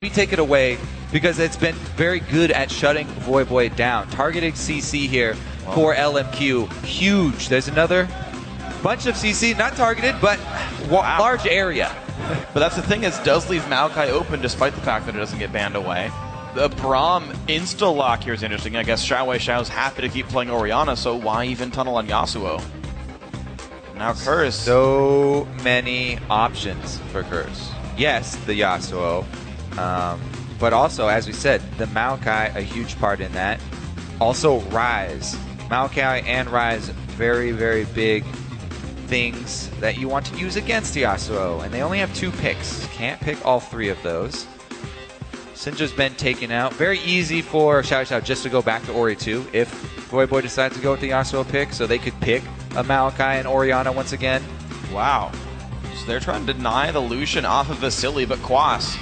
We take it away because it's been very good at shutting Voyboy down. Targeting CC here for LMQ, huge. There's another bunch of CC, not targeted, but large area. But that's the thing, is does leave Maokai open despite the fact that it doesn't get banned away. The Braum insta-lock here is interesting. I guess Xiao's happy to keep playing Orianna, so why even tunnel on Yasuo? Now Curse. So many options for Curse. Yes, the Yasuo. But also, as we said, the Maokai, a huge part in that. Also, Ryze. Maokai and Ryze, very, very big things that you want to use against Yasuo. And they only have 2 picks. Can't pick all 3 of those. Sinja's been taken out. Very easy for Xiao just to go back to Ori 2 if Voyboy decides to go with the Yasuo pick, so they could pick a Maokai and Orianna once again. Wow. So they're trying to deny the Lucian off of Vasily, but Quas,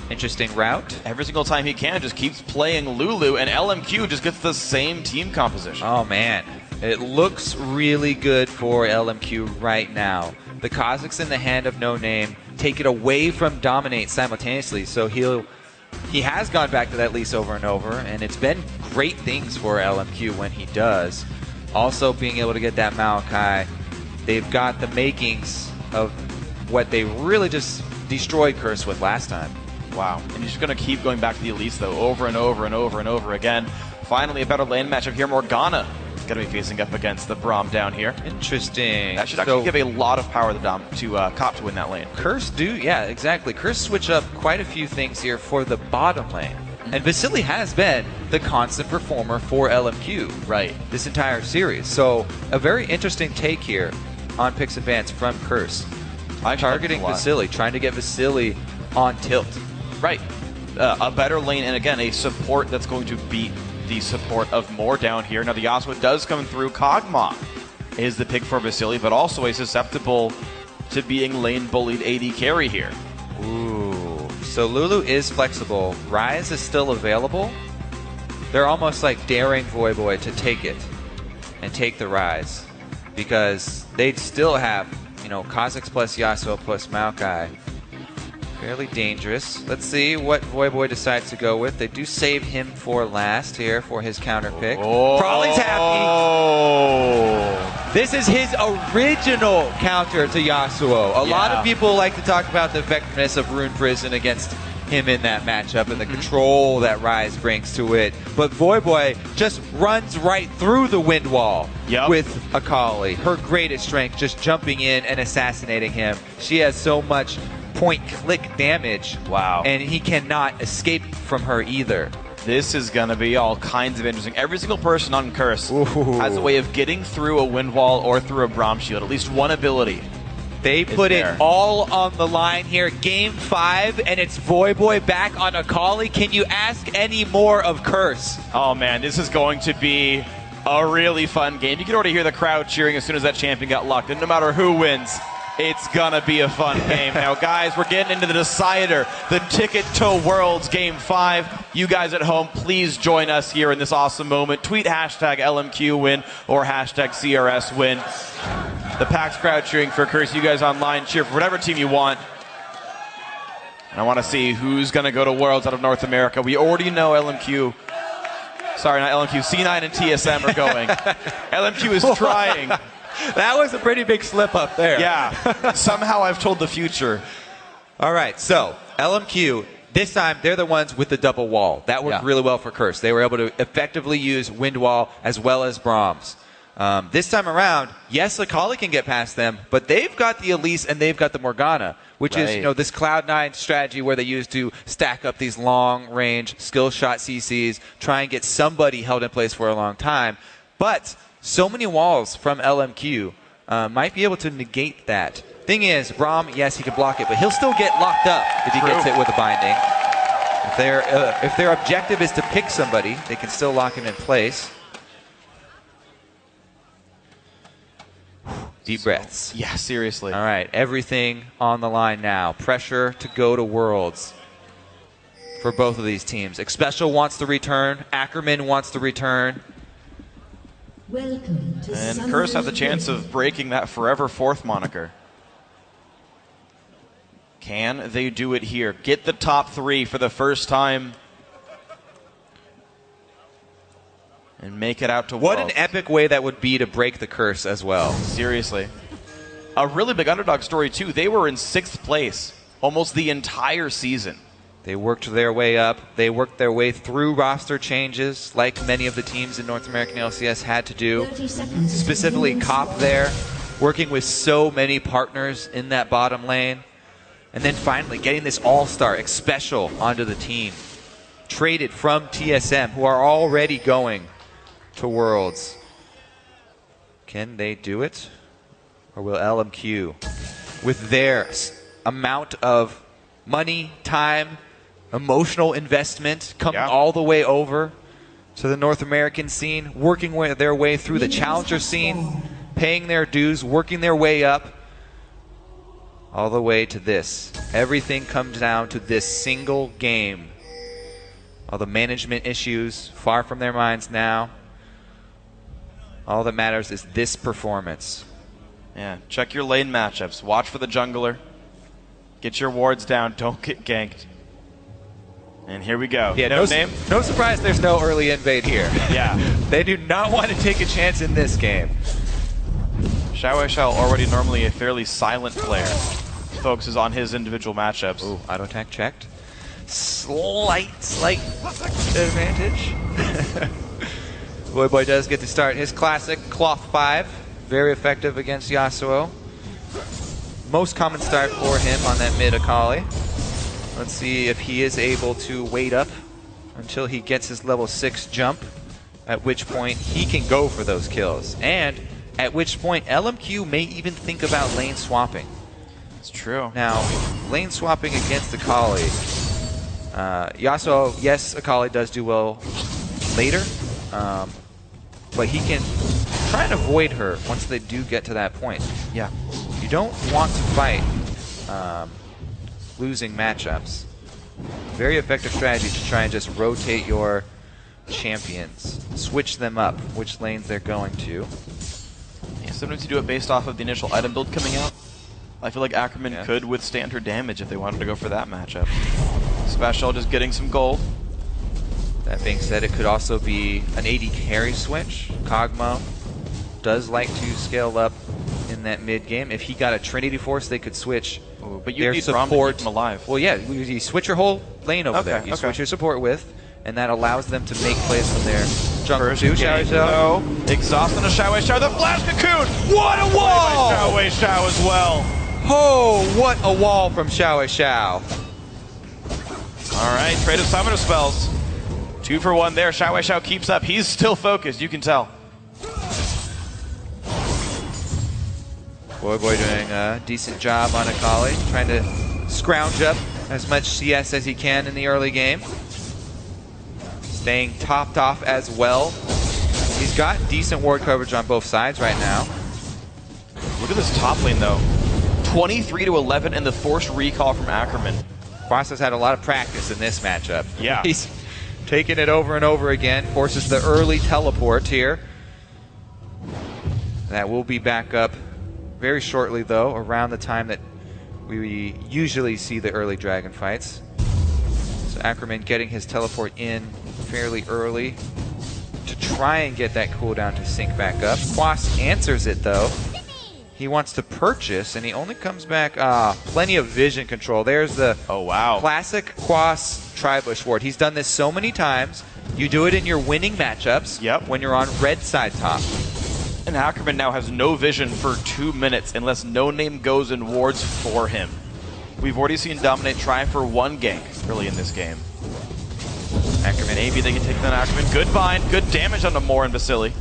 interesting route. every single time he can, just keeps playing Lulu, and LMQ just gets the same team composition. Oh man, it looks really good for LMQ right now. The Kazakhs in the hand of No Name take it away from Dominate simultaneously, so he has gone back to that lease over and over, and it's been great things for LMQ when he does. Also being able to get that Maokai, they've got the makings of what they really just destroyed Curse with last time. Wow. And he's just going to keep going back to the Elise, though, over and over and over and over again. Finally, a better lane matchup here. Morgana is going to be facing up against the Braum down here. Interesting. That should actually give a lot of power to Cop to win that lane. Curse yeah, exactly. Curse switch up quite a few things here for the bottom lane. And Vasily has been the constant performer for LMQ this entire series. So a very interesting take here on Picks Advance from Curse. Targeting Vasily, trying to get Vasily on tilt. Right. A better lane, and again, a support that's going to beat the support of Moore down here. Now the Yasuo does come through. Kog'Maw is the pick for Vasily, but also a susceptible to being lane bullied AD carry here. Ooh. So Lulu is flexible. Ryze is still available. They're almost like daring Voyboy to take it and take the Ryze, because they'd still have, you know, Kazakhs plus Yasuo plus Maokai. Fairly dangerous. Let's see what Voyboy decides to go with. They do save him for last here for his counter pick. Crawley's happy. This is his original counter to Yasuo. A lot of people like to talk about the effectiveness of Rune Prison against him in that matchup and the control that Ryze brings to it. But Voyboy just runs right through the wind wall with Akali. Her greatest strength, just jumping in and assassinating him. She has so much point-click damage. Wow. And he cannot escape from her either. This is going to be all kinds of interesting. Every single person on Curse has a way of getting through a wind wall or through a Braum shield. At least one ability. They put it all on the line here. Game 5, and it's Voyboy back on Akali. Can you ask any more of Curse? Oh man, this is going to be a really fun game. You can already hear the crowd cheering as soon as that champion got locked in. No matter who wins, it's gonna be a fun game. Now guys, we're getting into the decider, the ticket to Worlds Game 5. You guys at home, please join us here in this awesome moment. Tweet hashtag LMQ win or hashtag CRS win. The PAX crowd cheering for Curse. You guys online cheer for whatever team you want. And I want to see who's going to go to Worlds out of North America. We already know LMQ. Sorry, not LMQ. C9 and TSM are going. LMQ is trying. That was a pretty big slip up there. Yeah. Somehow I've told the future. All right, so LMQ, this time they're the ones with the double wall. That worked really well for Curse. They were able to effectively use Wind Wall as well as Braum's. This time around, yes, Akali can get past them, but they've got the Elise and they've got the Morgana, which is, you know, this Cloud9 strategy where they use to stack up these long-range skill shot CCs, try and get somebody held in place for a long time. But so many walls from LMQ might be able to negate that. Thing is, Braum, yes, he can block it, but he'll still get locked up if he gets hit with a binding. If their objective is to pick somebody, they can still lock him in place. Deep breaths. Yeah, seriously. All right, everything on the line now. Pressure to go to Worlds for both of these teams. Xpecial wants to return. Ackerman wants to return. Welcome to and Curse have the chance of breaking that forever fourth moniker. Can they do it here? Get the top 3 for the first time and make it out to What Worlds. an epic way that would be to break the curse as well. Seriously. A really big underdog story, too. They were in 6th place almost the entire season. They worked their way up. They worked their way through roster changes, like many of the teams in North American LCS had to do. Specifically, Cop there, working with so many partners in that bottom lane. And then finally getting this all-star X-Special onto the team. Traded from TSM, who are already going to Worlds. Can they do it? Or will LMQ, with their amount of money, time, emotional investment, come all the way over to the North American scene, working their way through the challenger scene, paying their dues, working their way up, all the way to this. Everything comes down to this single game. All the management issues far from their minds now. All that matters is this performance. Yeah, check your lane matchups. Watch for the jungler. Get your wards down. Don't get ganked. And here we go. Yeah, no surprise there's no early invade here. Yeah. They do not want to take a chance in this game. Xiao, already normally a fairly silent player, focuses on his individual matchups. Ooh, auto attack checked. Slight advantage. Boy does get to start his classic Cloth 5. Very effective against Yasuo. Most common start for him on that mid Akali. Let's see if he is able to wait up until he gets his level 6 jump, at which point he can go for those kills. And at which point LMQ may even think about lane swapping. That's true. Now, lane swapping against Akali. Yasuo, yes, Akali does do well later, but he can try and avoid her once they do get to that point. Yeah. You don't want to fight losing matchups. Very effective strategy to try and just rotate your champions. Switch them up, which lanes they're going to. Yeah, sometimes you do it based off of the initial item build coming out. I feel like Ackerman could withstand her damage if they wanted to go for that matchup. Special just getting some gold. That being said, it could also be an AD carry switch. Kog'Maw does like to scale up in that mid game. If he got a Trinity Force, they could switch. Ooh, but you their need support Braum to keep him alive. Well, yeah, you switch your whole lane over there. You switch your support with, and that allows them to make plays from their jungle too. Xiao. Exhausting a Xiao. The flash cocoon. What a wall! Xiao as well. Oh, what a wall from Xiao. All right, trade of summoner spells. 2 for 1 there. Xiao keeps up. He's still focused, you can tell. Boy doing a decent job on Akali, trying to scrounge up as much CS as he can in the early game. Staying topped off as well. He's got decent ward coverage on both sides right now. Look at this top lane, though. 23-11 and the forced recall from Ackerman. Quas has had a lot of practice in this matchup. Yeah. He's taking it over and over again. Forces the early teleport here. That will be back up very shortly, though, around the time that we usually see the early dragon fights. So Ackerman getting his teleport in fairly early to try and get that cooldown to sync back up. Quas answers it, though. He wants to purchase, and he only comes back... plenty of vision control. There's the classic Quas Tribush ward. He's done this so many times. You do it in your winning matchups when you're on red side top. And Ackerman now has no vision for 2 minutes unless No Name goes and wards for him. We've already seen Dominate try for 1 gank early in this game. Ackerman, maybe they can take that Ackerman. Good bind, good damage on Namor and Vasily.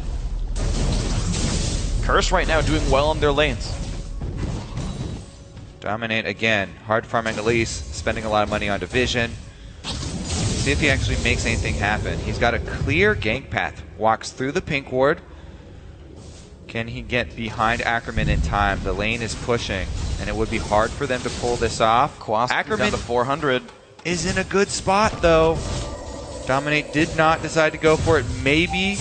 Curse right now doing well on their lanes. Dominate again. Hard farming Elise, spending a lot of money on division. See if he actually makes anything happen. He's got a clear gank path. Walks through the pink ward. Can he get behind Ackerman in time? The lane is pushing, and it would be hard for them to pull this off. Ackerman down to 400. Is in a good spot, though. Dominate did not decide to go for it. Maybe.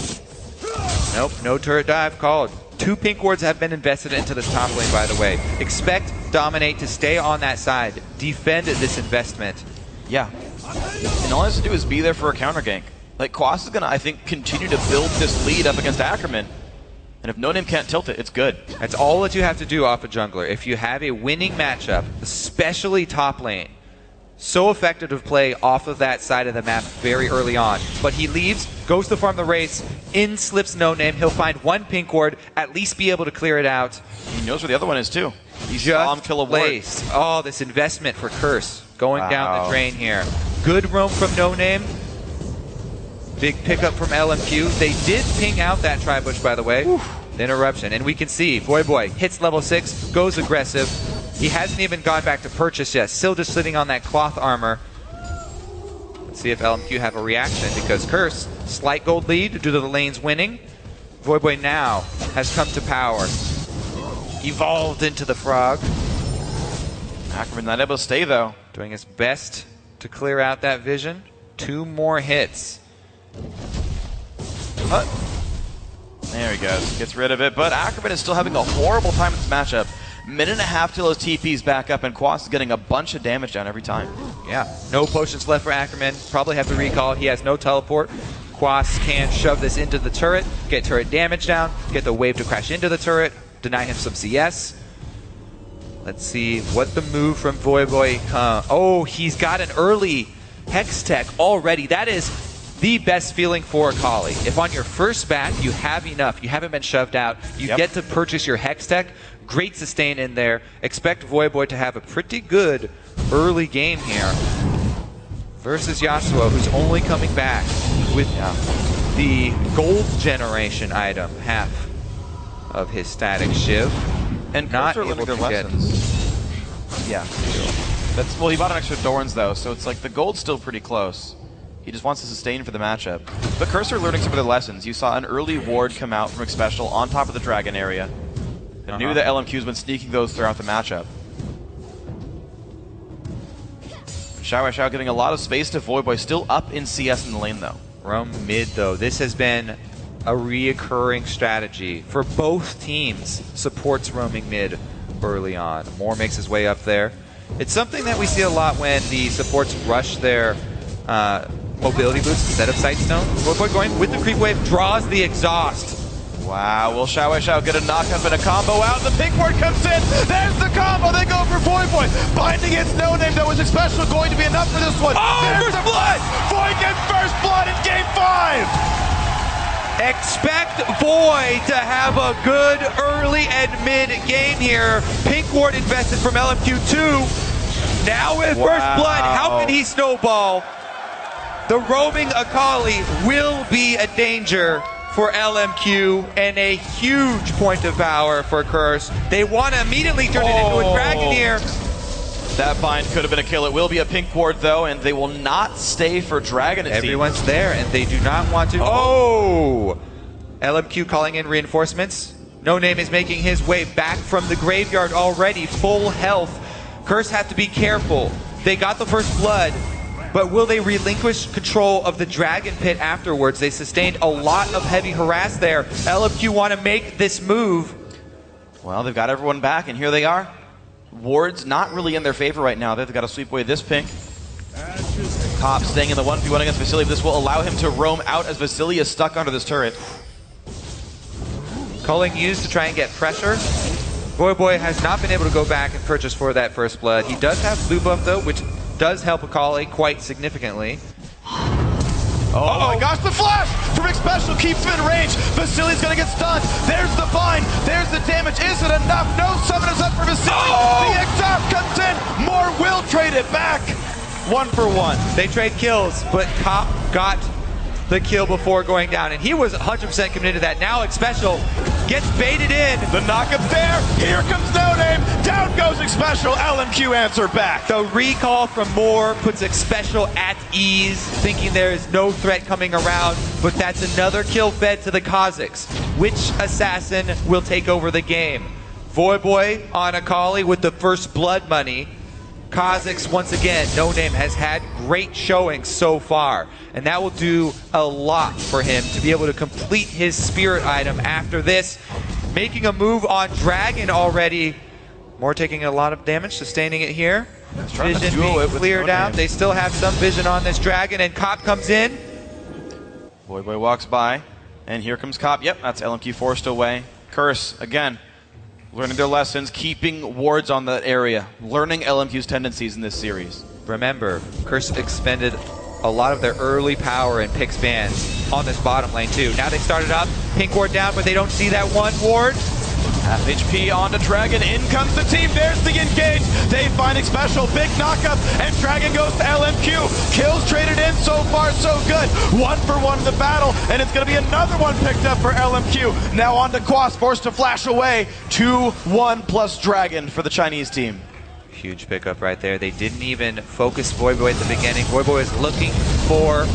Nope, no turret dive called. 2 pink wards have been invested into this top lane, by the way. Expect dominate, to stay on that side, defend this investment. Yeah. And all he has to do is be there for a counter gank. Like, Quas is going to, I think, continue to build this lead up against Ackerman. And if No Name can't tilt it, it's good. That's all that you have to do off a jungler. If you have a winning matchup, especially top lane, so effective to play off of that side of the map very early on. But he leaves, goes to farm the race, in slips No Name. He'll find one pink ward, at least be able to clear it out. He knows where the other one is, too. He saw him kill a ward. Oh, this investment for Curse going down the drain here. Good roam from No Name. Big pickup from LMQ. They did ping out that Tri-Bush, by the way. The interruption. And we can see Voyboy hits level 6, goes aggressive. He hasn't even gone back to purchase yet. Still just sitting on that cloth armor. Let's see if LMQ have a reaction, because Curse, slight gold lead due to the lanes winning. Voyboy now has come to power. Evolved into the frog. Ackerman not able to stay, though. Doing his best to clear out that vision. 2 more hits. There he goes. Gets rid of it. But Ackerman is still having a horrible time in this matchup. Minute and a half till his TP's back up, and Quas is getting a bunch of damage down every time. Yeah. No potions left for Ackerman. Probably have to recall. He has no teleport. Quas can shove this into the turret, get turret damage down, get the wave to crash into the turret, deny him some CS. Let's see what the move from Voyboy. Oh, he's got an early Hex Tech already. That is the best feeling for Akali. If on your first bat you have enough, you haven't been shoved out, you get to purchase your Hex Tech, great sustain in there. Expect Voyboy to have a pretty good early game here versus Yasuo, who's only coming back with the gold generation item, half of his static shiv. And not able able to to get lessons. Yeah. Well, he bought an extra Dorns, though, so it's like the gold's still pretty close. He just wants to sustain for the matchup. But Cursor learning some of the lessons. You saw an early ward come out from Special on top of the dragon area. And knew that LMQ's been sneaking those throughout the matchup. Shao getting a lot of space to Voyboy, still up in CS in the lane, though. Roam mid, though. This has been a reoccurring strategy for both teams. Supports roaming mid early on. Moore makes his way up there. It's something that we see a lot when the supports rush their mobility boots instead of Sightstone. Voyboy going with the creep wave, draws the exhaust. Wow, will Shao get a knock-up and a combo out? The pink ward comes in. There's the combo. They go for Voyboy. Binding against No Name, though, is Special going to be enough for this one. Oh, there's first blood! Void gets first blood in Game 5! Expect Void to have a good early and mid game here. Pink ward invested from LMQ2. Now with first blood, how can he snowball? The roaming Akali will be a danger for LMQ and a huge point of power for Curse. They want to immediately turn it into a dragon here. That bind could have been a kill. It will be a pink ward, though, and they will not stay for dragon, it Everyone's seems. there, and they do not want to. Oh! LMQ calling in reinforcements. No Name is making his way back from the graveyard already, full health. Curse have to be careful. They got the first blood, but will they relinquish control of the dragon pit afterwards? They sustained a lot of heavy harass there. LMQ want to make this move. Well, they've got everyone back, and here they are. Ward's not really in their favor right now. They've got to sweep away this pink. Cop staying in the 1v1 against Vasily. This will allow him to roam out as Vasily is stuck under this turret. Culling used to try and get pressure. Voyboy has not been able to go back and purchase for that first blood. He does have blue buff, though, which does help Akali quite significantly. Oh my gosh, the flash from Special keeps him in range. Vasily's gonna get stunned. There's the bind. There's the damage. Is it enough? No summoners up for Vasily. The exhaust comes in. Moore will trade it back. 1-for-1. They trade kills, but Cop got the kill before going down, and he was 100% committed to that. Now Special gets baited in. The knockup's there. Here comes No Name. Down goes Special. LMQ answer back. The recall from Moore puts Special at ease, thinking there is no threat coming around, but that's another kill fed to the Kazakhs. Which assassin will take over the game? Voyboy on Akali with the first blood money. Kazakhs, once again, No Name has had great showing so far, and that will do a lot for him to be able to complete his spirit item after this. Making a move on Dragon already. More taking a lot of damage, sustaining it here. Vision being cleared out. They still have some vision on this dragon, and Cop comes in. Voyboy walks by, and here comes Cop. Yep, that's LMQ forced away. Curse, again, learning their lessons, keeping wards on that area, learning LMQ's tendencies in this series. Remember, Curse expended a lot of their early power and pick spans on this bottom lane too. Now they started up, pink ward down, but they don't see that one ward. Half HP onto Dragon, in comes the team, there's the engage, they finding special, big knockup, and Dragon goes to LMQ, kills traded in, so far so good, 1-for-1 in the battle, and it's going to be another one picked up for LMQ, now on to Quas, forced to flash away, 2-1 plus Dragon for the Chinese team. Huge pickup right there. They didn't even focus Voyboy at the beginning. Voyboy was looking for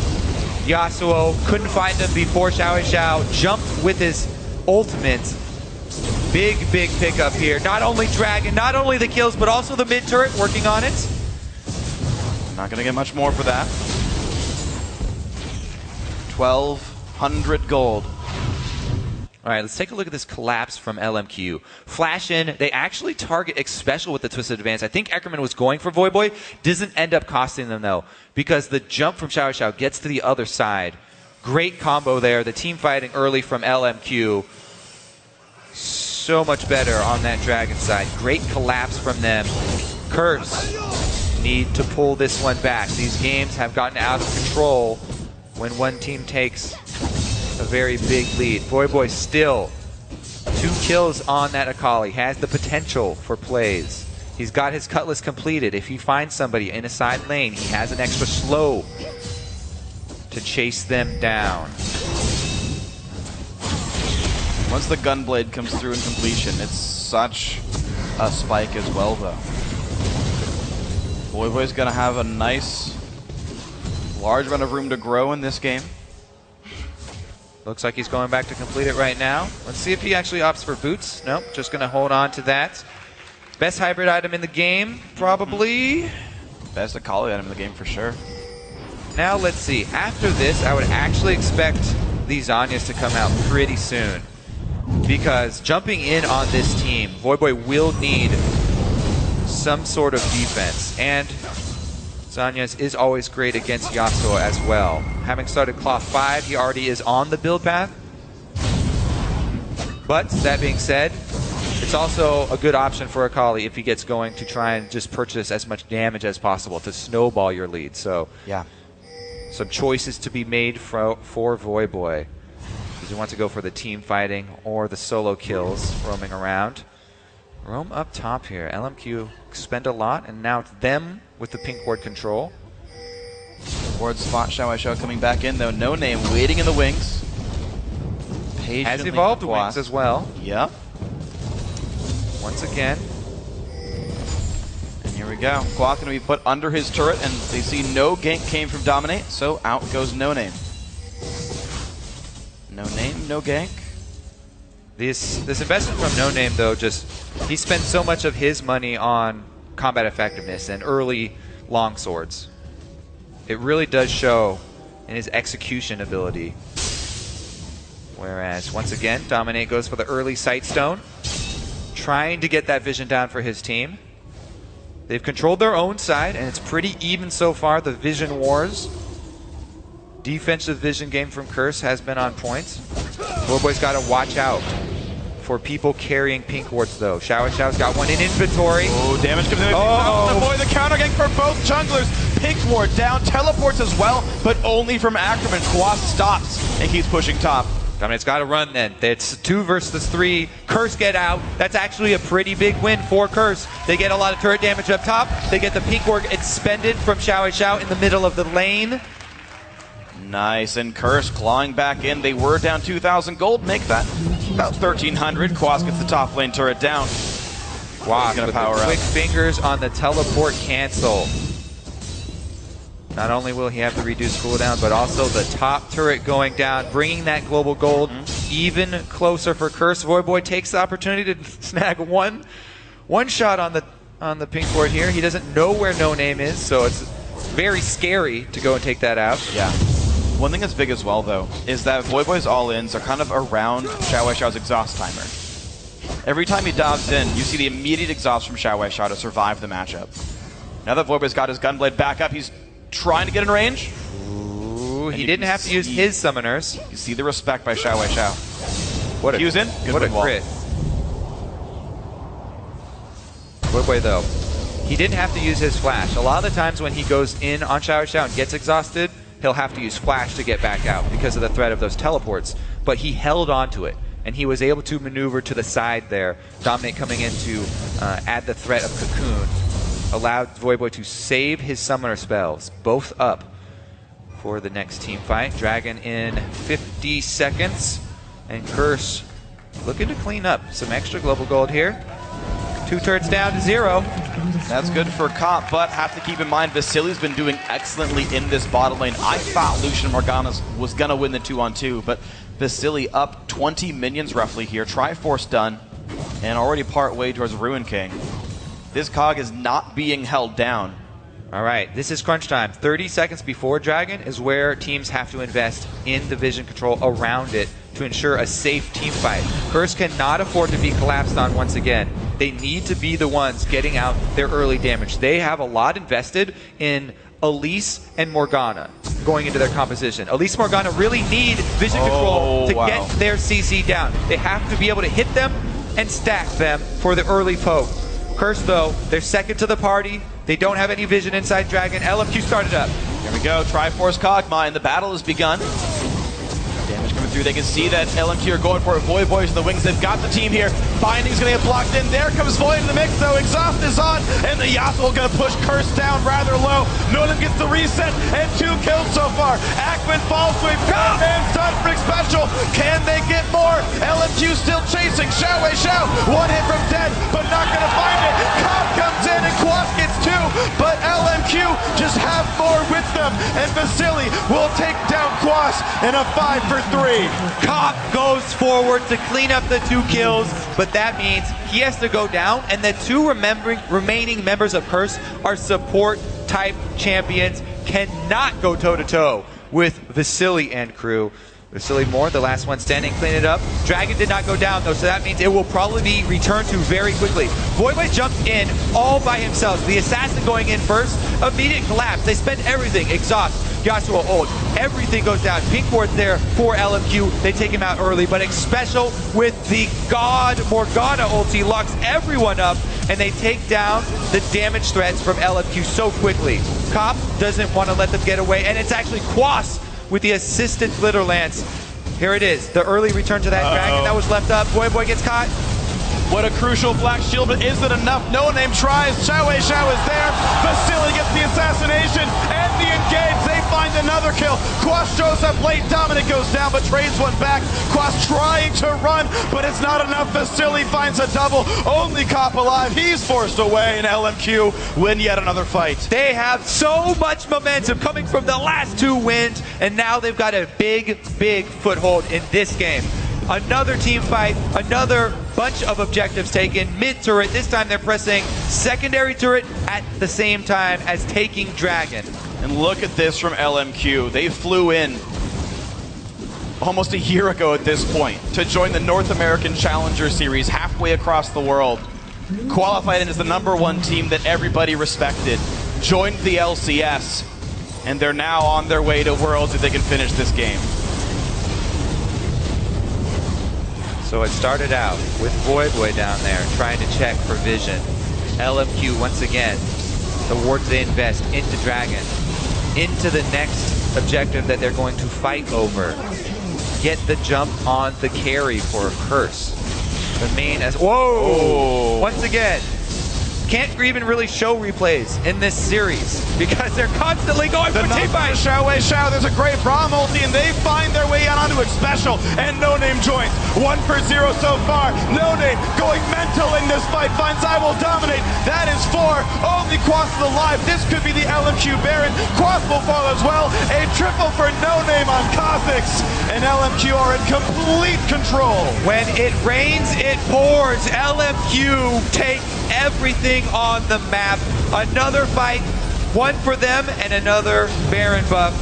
Yasuo, couldn't find him before Xiao jumped with his ultimate. Big pickup here. Not only Dragon, not only the kills, but also the mid turret working on it. Not going to get much more for that. 1,200 gold. All right, let's take a look at this collapse from LMQ. Flash in, they actually target X-Special with the Twisted Advance. I think Eckerman was going for Voyboy. Doesn't end up costing them, though, because the jump from Xiao gets to the other side. Great combo there. The team fighting early from LMQ. So much better on that Dragon side. Great collapse from them. Curse need to pull this one back. These games have gotten out of control when one team takes a very big lead. Voyboy still 2 kills on that Akali. Has the potential for plays. He's got his Cutlass completed. If he finds somebody in a side lane, he has an extra slow to chase them down. Once the Gunblade comes through in completion, it's such a spike as well, though. Voyboy's going to have a nice, large amount of room to grow in this game. Looks like he's going back to complete it right now. Let's see if he actually opts for boots. Nope, just going to hold on to that. Best hybrid item in the game, probably. Best Akali item in the game for sure. Now let's see. After this, I would actually expect these Zanyas to come out pretty soon. Because jumping in on this team, Voyboy will need some sort of defense. And Zanyas is always great against Yasuo as well. Having started Cloth 5, he already is on the build path. But that being said, it's also a good option for Akali if he gets going to try and just purchase as much damage as possible to snowball your lead. So yeah, some choices to be made for Voyboy. Does he want to go for the team fighting or the solo kills roaming around? Roam up top here. LMQ expend a lot, and now it's them with the pink ward control. Ward spot Xiao coming back in, though. No name waiting in the wings. Patiently has evolved wings as well. Yep. Once again. And here we go. Quath going to be put under his turret, and they see no gank came from Dominate, so out goes No Name. No Name, no gank. This investment from No Name, though, just he spent so much of his money on combat effectiveness and early long swords. It really does show in his execution ability. Whereas, once again, Dominate goes for the early Sightstone, trying to get that vision down for his team. They've controlled their own side, and it's pretty even so far, the vision wars. Defensive vision game from Curse has been on point. Voyboy's got to watch out for people carrying pink wards, though. Xiao's got one in inventory. Oh, damage comes in. Avoid the counter gank for both junglers. Pink ward down, teleports as well, but only from Ackerman. Quas stops and keeps pushing top. Dominate's got to run then. It's 2 versus 3. Curse get out. That's actually a pretty big win for Curse. They get a lot of turret damage up top. They get the pink ward expended from Xiao in the middle of the lane. Nice, and Curse clawing back in. They were down 2,000 gold, make that about 1,300. Quas gets the top lane turret down. Quas with the quick fingers on the teleport cancel. Not only will he have the reduced cooldown, but also the top turret going down, bringing that global gold even closer for Curse. Voyboy takes the opportunity to snag one shot on the pink ward here. He doesn't know where No Name is, so it's very scary to go and take that out. Yeah. One thing that's big as well, though, is that Voyboy's all-ins are kind of around Xiao's exhaust timer. Every time he dives in, you see the immediate exhaust from Xiao Wei to survive the matchup. Now that Voiboy's got his Gunblade back up, he's trying to get in range. Ooh, he didn't have to use his summoners. You see the respect by Xiao Wei. What a, Q's in. Good what a wall. crit. Voiboy though, he didn't have to use his flash. A lot of the times when he goes in on Xiao Xiao and gets exhausted, he'll have to use flash to get back out because of the threat of those teleports. But he held on to it, and he was able to maneuver to the side there. Dominate coming in to add the threat of Cocoon. Allowed Voiboy to save his summoner spells, both up for the next team fight. Dragon in 50 seconds, and Curse looking to clean up some extra global gold here. 2 turrets down to 0. That's good for Cop, but have to keep in mind Vasili's been doing excellently in this bottom lane. I thought Lucian Morgana was going to win the 2-on-2, but Vasili up 20 minions roughly here. Triforce done, and already part way towards Ruin King. This cog is not being held down. All right, this is crunch time. 30 seconds before Dragon is where teams have to invest in the vision control around it to ensure a safe team fight. Curse cannot afford to be collapsed on once again. They need to be the ones getting out their early damage. They have a lot invested in Elise and Morgana going into their composition. Elise and Morgana really need vision control to get their CC down. They have to be able to hit them and stack them for the early poke. Curse, though, they're second to the party. They don't have any vision inside Dragon. LMQ started up. Here we go. Triforce Kog'Maw, and the battle has begun. Damage coming through. They can see that LMQ are going for it. Voiboy's in the wings. They've got the team here. Binding's going to get blocked in. There comes Void in the mix, though. Exhaust is on, and the Yasuo going to push Curse down rather low. Nolan gets the reset, and 2 kills so far. Ackman falls to a man stun freak special. Can they get more? LMQ still chasing. Xiao Wei Xiao. 1 hit from dead, but not going to find it. Cobb comes in, and Quas gets 2, but LMQ just have more with them, and Vasili will take down Quas in a 5-for-3. Cobb goes forward to clean up the 2 kills, but that means he has to go down, and the 2 remaining members of Curse are support type champions, cannot go toe-to-toe with Vasili and crew. Vasili Moore, the last one standing, clean it up. Dragon did not go down though, so that means it will probably be returned to very quickly. Voiboy jumped in all by himself. The assassin going in first, immediate collapse. They spend everything, exhaust, Yasuo ult, everything goes down. Pink ward's there for LMQ. They take him out early, but Special with the God Morgana ulti locks everyone up, and they take down the damage threats from LMQ so quickly. Cop doesn't want to let them get away, and it's actually Quas with the assistant glitter lance. Here it is, the early return to that dragon that was left up. Voiboy gets caught. What a crucial black shield, but is it enough? No name tries. Xiao Wei Xiao is there. Vasili gets the assassination and the engage. They find another kill. Quas shows up late. Dominic goes down, but trades one back. Quas trying to run, but it's not enough. Vasili finds a double. Only Cop alive. He's forced away, and LMQ win yet another fight. They have so much momentum coming from the last 2 wins, and now they've got a big, big foothold in this game. Another team fight, another bunch of objectives taken. Mid turret, this time they're pressing secondary turret at the same time as taking Dragon. And look at this from LMQ. They flew in almost a year ago at this point to join the North American Challenger Series halfway across the world. Qualified in as the #1 team that everybody respected. Joined the LCS, and they're now on their way to Worlds if they can finish this game. So it started out with Voiboy down there trying to check for vision. LMQ once again, the wards they invest into Dragon, into the next objective that they're going to fight over. Get the jump on the carry for Curse. The main as whoa! Once again, can't even really show replays in this series because they're constantly going for team fights. Xiao Wei Xiao, there's a great Braum ulti, and they find their way out onto it. Special, and No Name joins. 1-for-0 so far. No Name going mental in this fight. Finds I will dominate. That is 4. Only Quas is alive. This could be the LMQ Baron. Quas will fall as well. A triple for No Name on Kha'Zix, and LMQ are in complete control. When it rains, it pours. LMQ take everything on the map. Another fight, one for them and another Baron buff.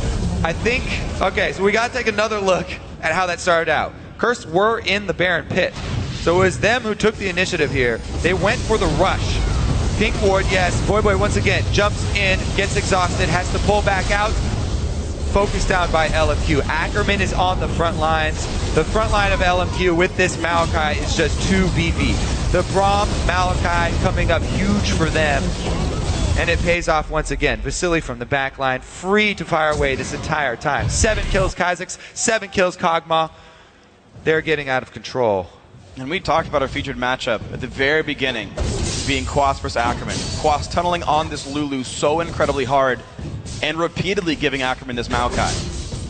I think, okay, so we gotta take another look at how that started out. Curse were in the Baron pit. So it was them who took the initiative here. They went for the rush. Pink ward, yes. Boy once again jumps in, gets exhausted, has to pull back out. Focused down by LMQ. Ackerman is on the front lines. The front line of LMQ with this Maokai is just too beefy. The Braum Maokai coming up huge for them. And it pays off once again. Vasily from the back line, free to fire away this entire time. 7 kills Kazakhs, 7 kills Kog'Maw. They're getting out of control. And we talked about our featured matchup at the very beginning, being Quas versus Ackerman. Quas tunneling on this Lulu so incredibly hard and repeatedly giving Ackerman this Maokai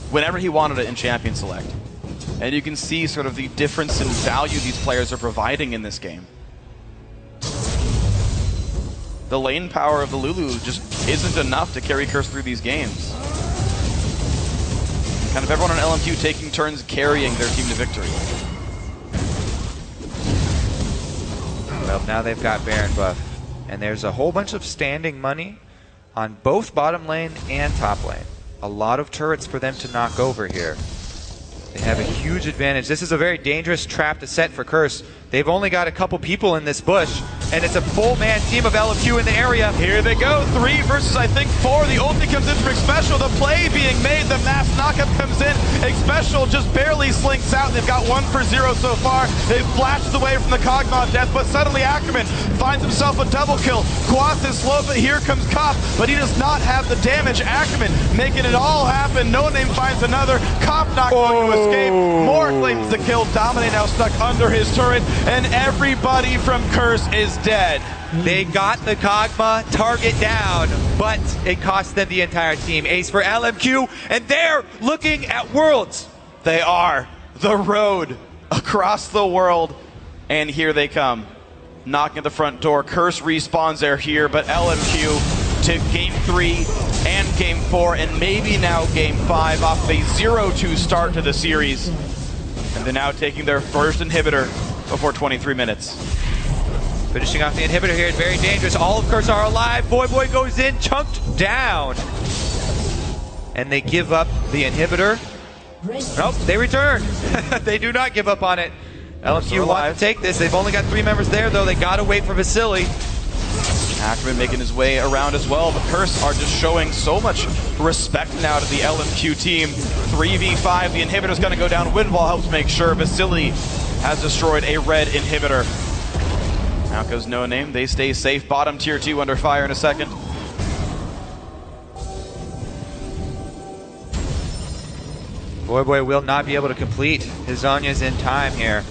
whenever he wanted it in Champion Select. And you can see sort of the difference in value these players are providing in this game. The lane power of the Lulu just isn't enough to carry Curse through these games. Kind of everyone on LMQ taking turns carrying their team to victory. Well, now they've got Baron buff. And there's a whole bunch of standing money on both bottom lane and top lane. A lot of turrets for them to knock over here. They have a huge advantage. This is a very dangerous trap to set for Curse. They've only got a couple people in this bush, and it's a full-man team of LMQ in the area. Here they go, 3 versus, I think, 4. The ulti comes in for Xpecial. The play being made, the mass knockup comes in. Xpecial just barely slinks out. They've got 1 for 0 so far. They've flashed away from the Kog'Maw death, but suddenly Ackerman finds himself a double kill. Quas is slow, but here comes Kopp, but he does not have the damage. Ackerman making it all happen. No Name finds another. Kopp not going to escape. More claims the kill. Dominate now stuck under his turret, and everybody from Curse is dead. They got the Kog'Maw target down, but it cost them the entire team. Ace for LMQ, and they're looking at Worlds. They are. The road across the world, and here they come. Knocking at the front door. Curse respawns, they're here, but LMQ to Game 3 and Game 4, and maybe now Game 5 off a 0-2 start to the series. And they're now taking their first inhibitor before 23 minutes. Finishing off the inhibitor here, very dangerous. All of Curse are alive. Boy goes in, chunked down. And they give up the inhibitor. Nope, they return. They do not give up on it. LMQ want to take this. They've only got 3 members there, though. They got to wait for Vasily. Ackerman making his way around as well, but Curse are just showing so much respect now to the LMQ team. 3v5, the inhibitor's going to go down. Windwall helps make sure Vasily has destroyed a red inhibitor. Out goes No Name. They stay safe. Bottom tier 2 under fire in a second. Boy will not be able to complete his Zonya's in time here.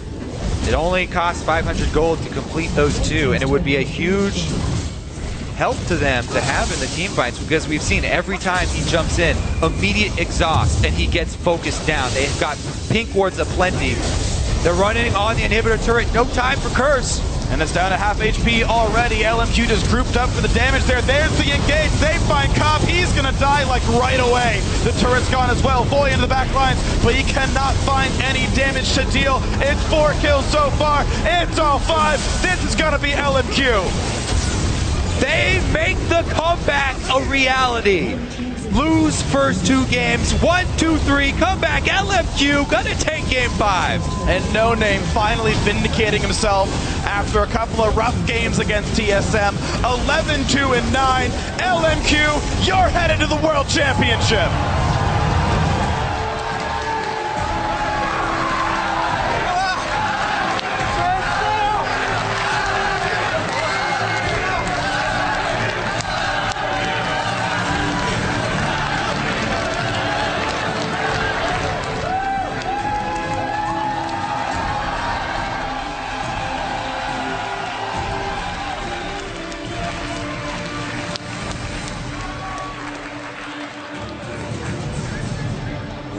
It only costs 500 gold to complete those 2, and it would be a huge help to them to have in the team fights, because we've seen every time he jumps in, immediate exhaust, and he gets focused down. They've got pink wards aplenty. They're running on the inhibitor turret. No time for Curse. And it's down to half HP already. LMQ just grouped up for the damage there. There's the engage. They find Kopp. He's going to die like right away. The turret's gone as well. Boy into the back lines, but he cannot find any damage to deal. It's 4 kills so far. It's all 5. This is going to be LMQ. They make the comeback a reality. Lose first 2 games, 1, 2, 3, comeback. LMQ gonna take Game 5. And No Name finally vindicating himself after a couple of rough games against TSM. 11-2-9. LMQ, you're headed to the World Championship.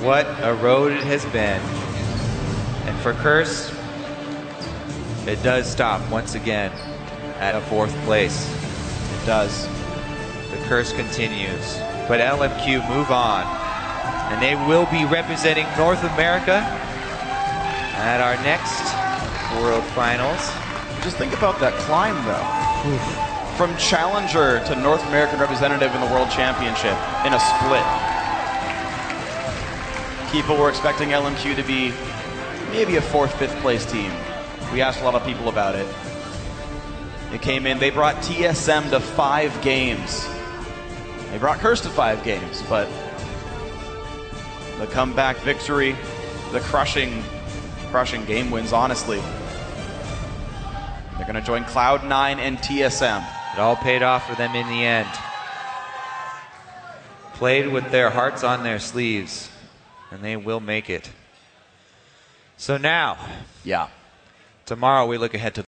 What a road it has been. And for Curse, it does stop once again at a 4th place. It does. The Curse continues. But LMQ move on. And they will be representing North America at our next World Finals. Just think about that climb, though. Oof. From Challenger to North American representative in the World Championship in a split. People were expecting LMQ to be maybe a 4th, 5th place team. We asked a lot of people about it. It came in. They brought TSM to 5 games. They brought Curse to 5 games, but the comeback victory, the crushing game wins, honestly. They're going to join Cloud9 and TSM. It all paid off for them in the end. Played with their hearts on their sleeves, and they will make it. So now, yeah, tomorrow we look ahead to